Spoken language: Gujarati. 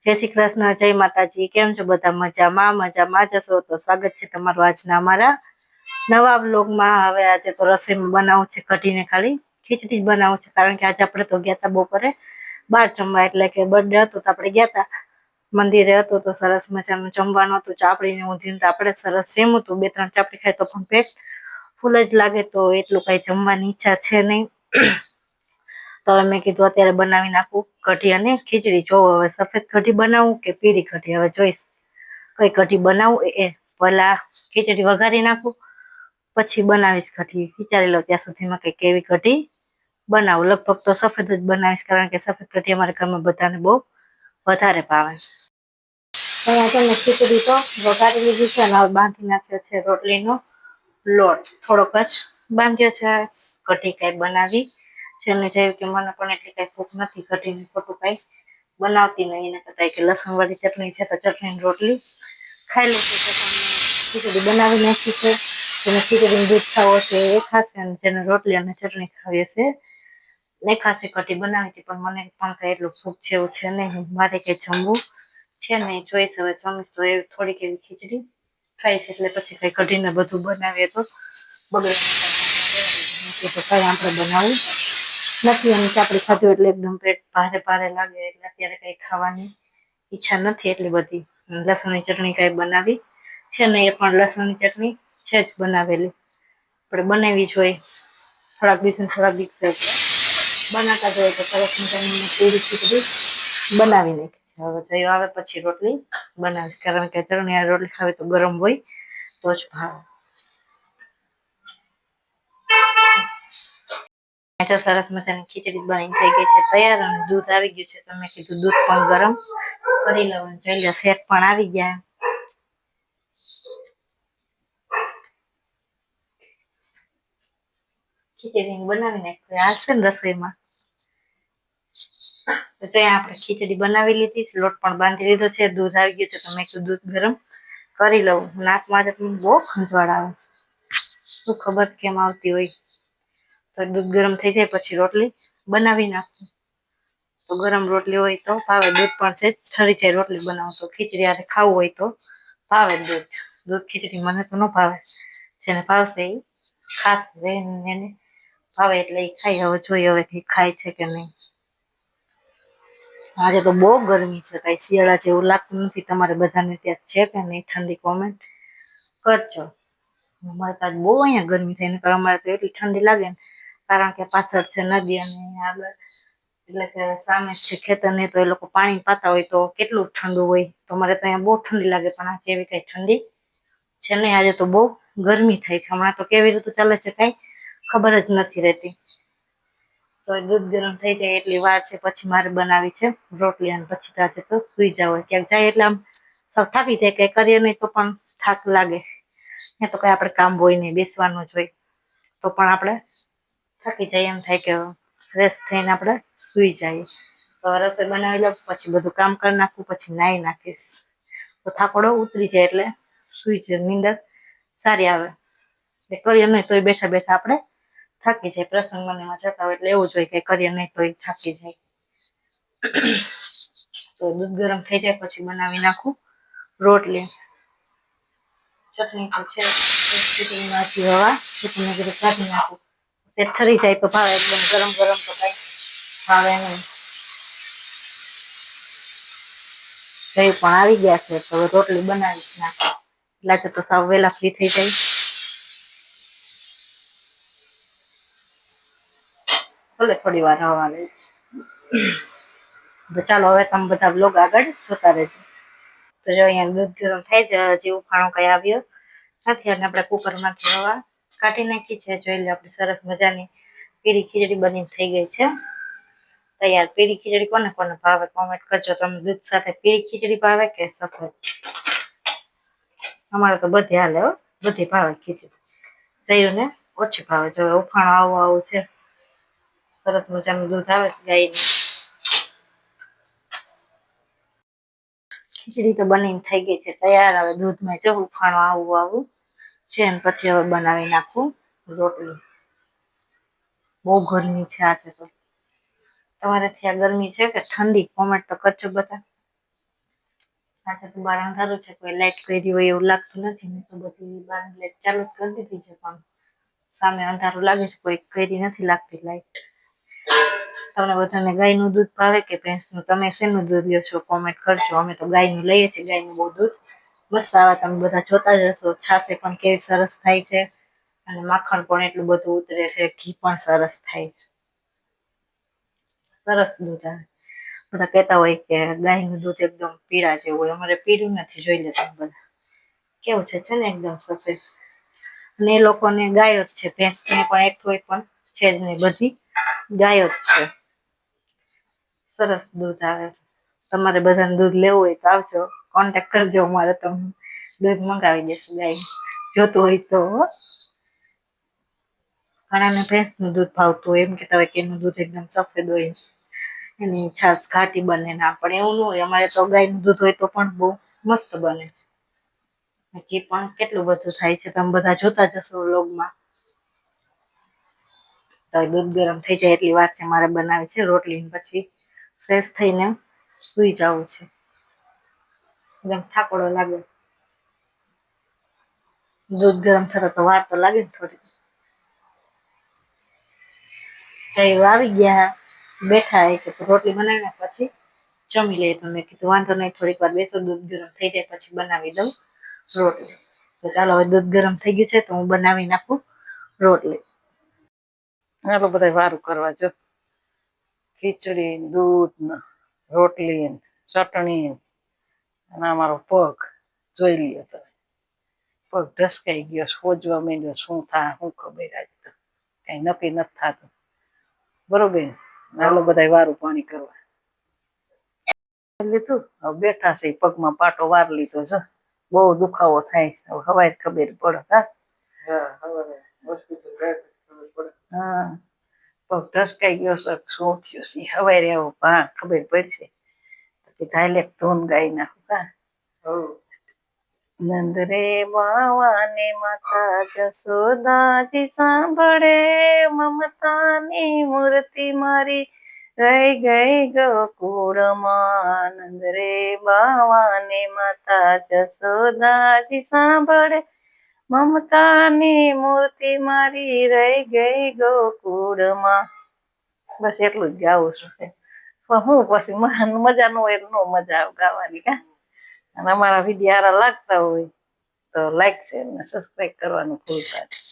જય શ્રી કૃષ્ણ, જય માતાજી. કેમ છો બધા? મજામાં જશો તો સ્વાગત છે તમારું આજના અમારા નવા બ્લોગમાં. હવે આજે તો રસોઈમાં બનાવું છે કઢીને ખાલી ખીચડી જ બનાવું છે, કારણ કે આજે આપણે તો ગયા હતા બપોરે બહાર જમવા, એટલે કે બર્થડે હતો તો આપણે ગયા હતા મંદિરે. હતું તો સરસ મજાનું જમવાનું હતું, ચાપડીને ઊંધીને તો આપણે સરસ જમ્યું હતું. 2-3 ચાપડી ખાય તો પણ પેટ ફૂલ જ લાગે, તો એટલું કઈ જમવાની ઈચ્છા છે નહીં. તો હવે મેં કીધું અત્યારે બનાવી નાખું કઢી અને ખીચડી. જોવો હવે સફેદ કઢી બનાવું કે પીળી કઢી, હવે જોઈશ કઈ કઢી બનાવું. પેલા ખીચડી વઘારી નાખું, પછી બનાવીશ કઢી. વિચારી લો ત્યાં સુધીમાં કઈ કેવી કઢી બનાવું. લગભગ તો સફેદ જ બનાવીશ, કારણ કે સફેદ કઢી અમારા ઘરમાં બધાને બહુ વધારે ભાવે. અહીંયા છે ને ખીચડી તો વઘારી લીધી છે, અને હવે બાંધી નાખ્યો છે રોટલીનો લોટ. થોડોક જ બાંધ્યો છે, કઢી કઈ બનાવી છે ને. જેવી કે મને પણ એટલી કઈ ભૂખ નથી કઢીને ખોટું કઈ બનાવતી નહીં. એને કરતા કે લસણ વાળી ચટણી છે તો ચટણી રોટલી ખાઈ લે છે. ખીચડી બનાવી નાખી છે. જેને ખીચડીનું દૂધ ખાવો છે એ ખાશે, અને જેને રોટલી અને ચટણી ખાવી હશે નહીં ખાશે. કઢી બનાવી હતી પણ મને પણ કઈ એટલું ભૂખ જેવું છે નહીં, મારે કઈ જમવું છે નહીં. જોઈશ હવે જમીશ તો એ થોડીક એવી ખીચડી ખાઈશ, એટલે પછી કઈ કઢીને બધું બનાવીએ તો બગડે. કઈ આપણે બનાવું નથી, અને ચાપડી ખાધું એટલે એકદમ પેટ ભારે ભારે લાગે, એટલે અત્યારે કઈ ખાવાની ઈચ્છા નથી એટલી બધી. લસણની ચટણી કઈ બનાવી છે ને, એ પણ લસણની ચટણી છે જ બનાવેલી, આપણે બનાવી જોઈએ થોડાક દિવસ બનાવતા જોઈએ તો સરસ મજાની પીળી ખીચડી બનાવી નાખી. હવે જઈ આવે પછી રોટલી બનાવીશ, કારણ કે ચટણી રોટલી ખાવી તો ગરમ હોય તો જ ભાવે. તો સરસ મજાની ખીચડી બની થઈ ગઈ છે તૈયાર, અને દૂધ આવી ગયું છે. તમે કીધું દૂધ પણ ગરમ કરી લઉં. જોઈ લો શેક પણ આવી ગયા. ખીચડી બનાવી નાખી હાલશે ને રસોઈમાં. તો આપણે ખીચડી બનાવી લીધી, લોટ પણ બાંધી લીધો છે, દૂધ આવી ગયું છે. તો મેં દૂધ ગરમ કરી લઉં. નાકમાં બહુ ખંજવાળ આવે, શું ખબર કેમ આવતી હોય. તો દૂધ ગરમ થઈ જાય પછી રોટલી બનાવી નાખું. તો ગરમ રોટલી હોય તો ભાવે, દૂધ પણ છે ઠરી જાય રોટલી બનાવો તો. ખીચડી હારે ખાવું હોય તો ભાવે દૂધ ખીચડી. મને તો ન ભાવે, જેને ભાવશે એ ખાશે, એને ભાવે એટલે એ ખાઈ. હવે જોઈએ હવે ખાય છે કે નહીં. આજે તો બહુ ગરમી છે, કઈ શિયાળા જેવું લાગતું નથી. તમારે બધાને ત્યાં છે કે નહીં ઠંડી? કોમેન્ટ કરજો. અમારે તો આજ બહુ અહીંયા ગરમી થાય ને, અમારે તો એટલી ઠંડી લાગે ને, કારણ કે પાછળ છે નદી અને આગળ એટલે કે સામે છે ખેતર ને, તો એ લોકો પાણી પાતા હોય તો કેટલું ઠંડુ હોય. તો અમારે તો અહીંયા બહુ ઠંડી લાગે, પણ આજે એવી કઈ ઠંડી છે નહીં. આજે તો બહુ ગરમી થાય છે. હમણાં તો કેવી ઋતુ ચાલે છે કઈ ખબર જ નથી રહેતી. તો દૂધ ગરમ થઈ જાય એટલી વાર છે, પછી મારે બનાવી છે રોટલી. અને પછી આજે તો સુઈ જાવ, ક્યાંક જાય એટલે આમ સૌ થાકી જાય, કઈ કરીએ નહીં તો પણ થાક લાગે. ત્યાં તો કઈ આપણે કામ હોય નહીં, બેસવાનું જ હોય, તો પણ આપણે થાકી જાય. એમ થાય કે ફ્રેશ થઈને આપણે સુઈ જઈએ. તો રસોઈ બનાવી લો, પછી બધું કામ કરી નાખું, પછી નાહી નાખીશ તો થાકોડો ઉતરી જાય, એટલે સુઈ જાય. નીંદર સારી આવે. કરીએ નહીં તોય બેઠા બેઠા આપણે થાકી જાય. પ્રસંગમાં એમાં જતા હોય એટલે એવું જ હોય કે કરીએ નહીં તોય થાકી જાય. તો દૂધ ગરમ થઈ જાય પછી બનાવી નાખું રોટલી. ચટણી તો છે, ખીચડીમાંથી હવા કાઢી નાખું. તે ઠરી જાય તો ભાવે, એકદમ ગરમ ગરમ તો કઈ ભાવે નહીં. દહીં પણ આવી ગયા છે, તો રોટલી બનાવી નાખું. એટલે તો સાવ વહેલા ફ્રી થઈ જાય. ભલે થોડી વાર હવા લઈશ. તો ચાલો હવે તમે બધા બ્લોગ આગળ જોતા રહેજો. તો જો અહીંયા દૂધ ગરમ થાય છે, હજી ઉફાણો કઈ આવ્યો નથી, અને આપણે કુકરમાંથી હવા કાઢી નાખી છે. જોઈ લો આપણે સરસ મજાની પીળી ખીચડી બની થઈ ગઈ છે તૈયાર. પીળી ખીચડી કોને કોને ભાવે કોમેન્ટ કરજો. તમે દૂધ સાથે પીળી ખીચડી ભાવે કે સફેદ? અમારે તો બધી હાલે હો, બધી ભાવે ખીચડી. જયું ને ઓછી ભાવે. જો ઉફાણો આવું આવું છે, સરસ મજાનું દૂધ આવે છે ગાયનું. ખીચડી તો બનીને થઈ ગઈ છે તૈયાર. હવે દૂધમાં જો ઉફાણો આવું આવું છે, ને પછી હવે બનાવી નાખું રોટલી. બહુ ગરમી છે આજે તો. તમારે ત્યાં ગરમી છે કે ઠંડી? કોમેન્ટ તો કરજો બધા. આજે તો બાર અંધારું છે, કોઈ લાઈટ કરી હોય એવું લાગતું નથી. મેં તો બધી બાર લાઈટ ચાલુ જ કરી દીધી છે, પણ સામે અંધારું લાગે છે, કોઈ કરી નથી લાગતી લાઈટ. તમને બધાને ગાયનું દૂધ ભાવે કે ભેંસનું? તમે શેનું દૂધ લ્યો છો કોમેન્ટ કરજો. અમે તો ગાયનું લઈએ છીએ, ગાયનું બહુ દૂધ મસ્ત આવે. તમે બધા જોતા જ હશો. છાશે પણ કેવી સરસ થાય છે અને માખણ પણ એટલું બધું ઉતરે છે, ઘી પણ સરસ થાય છે, સરસ દૂધ આવે. બધા કહેતા હોય કે ગાયનું દૂધ એકદમ પીળા જેવું હોય. અમારે પીળું નથી, જોઈ લો તમે બધા કેવું છે ને એકદમ સફેદ. અને એ લોકોને ગાય જ છે, ભેંસને પણ એક કોઈ પણ છે જ નહીં, બધી ગાય જ છે. સરસ દૂધ આવે છે. તમારે બધાને દૂધ લેવું હોય તો આવજો, કોન્ટેક્ટ કરજો અમારે, તમને દૂધ મંગાવી દેશું ગાય જોતું હોય તો. ઘણાને ભેંસનું દૂધ ભાવતું હોય, એમ કહેતા હોય કે એનું દૂધ એકદમ સફેદ હોય, એની છાશ ઘાટી બને. ના પણ એવું ન હોય, અમારે તો ગાયનું દૂધ હોય તો પણ બહુ મસ્ત બને છે. ઘી પણ કેટલું બધું થાય છે, તમે બધા જોતા જશો વ્લોગમાં. તો દૂધ ગરમ થઈ જાય એટલી વાર છે મારે બનાવે છે રોટલી, પછી ફ્રેશ થઈને સુઈ જવું છે. એકદમ થાકડો લાગે, દૂધ ગરમ થતા તો વાર તો લાગે ને થોડી. જઈ આવી ગયા, બેઠા કે રોટલી બનાવીને પછી જમી લઈએ. તો મેં કીધું વાંધો નહીં, થોડીક વાર બેસો, દૂધ ગરમ થઈ જાય પછી બનાવી દઉં રોટલી. તો ચાલો, હવે દૂધ ગરમ થઈ ગયું છે તો હું બનાવી નાખું રોટલી. ચાલો બધા વારું કરવા જો, ખીચડી, દૂધ, રોટલી, ચટણી અને અમારો પગ જોઈ લઈએ. તો પગ ઢસકાઈ ગયો, સોજવા માંડ્યો. શું થાય શું ખબર, આજ તો કઈ નક્કી નથી થતું. બરોબર, હાલો બધા વારું પાણી કરવા. લીધું, હવે બેઠા છે. પગમાં પાટો વાર લીધો છે, બહુ દુખાવો થાય છે. હવાય ખબર પડે. હા, પગ ઢસકાઈ ગયો છે, શું થયું છે હવારે આવું હા ખબર પડશે. ધાયલેક ધૂન ગાઈ નાખું. નંદ રે બાવાને માતા જશોદાજી સાંભળે, મમતાની મૂર્તિ મારી રહી ગઈ ગોકુળમાં. નંદ રે બાવાને માતા જશોદાજી સાંભળે, મમતાની મૂર્તિ મારી રહી ગઈ ગોકુળમાં. બસ એટલું જ ગાવું છું. હું પછી મજા ન હોય, નો મજા આવે ગાવાની. કા અને અમારા વિડીયો સારા લાગતા હોય તો લાઈક, શેર ને સબસ્ક્રાઈબ કરવાનું ભૂલતા નહીં.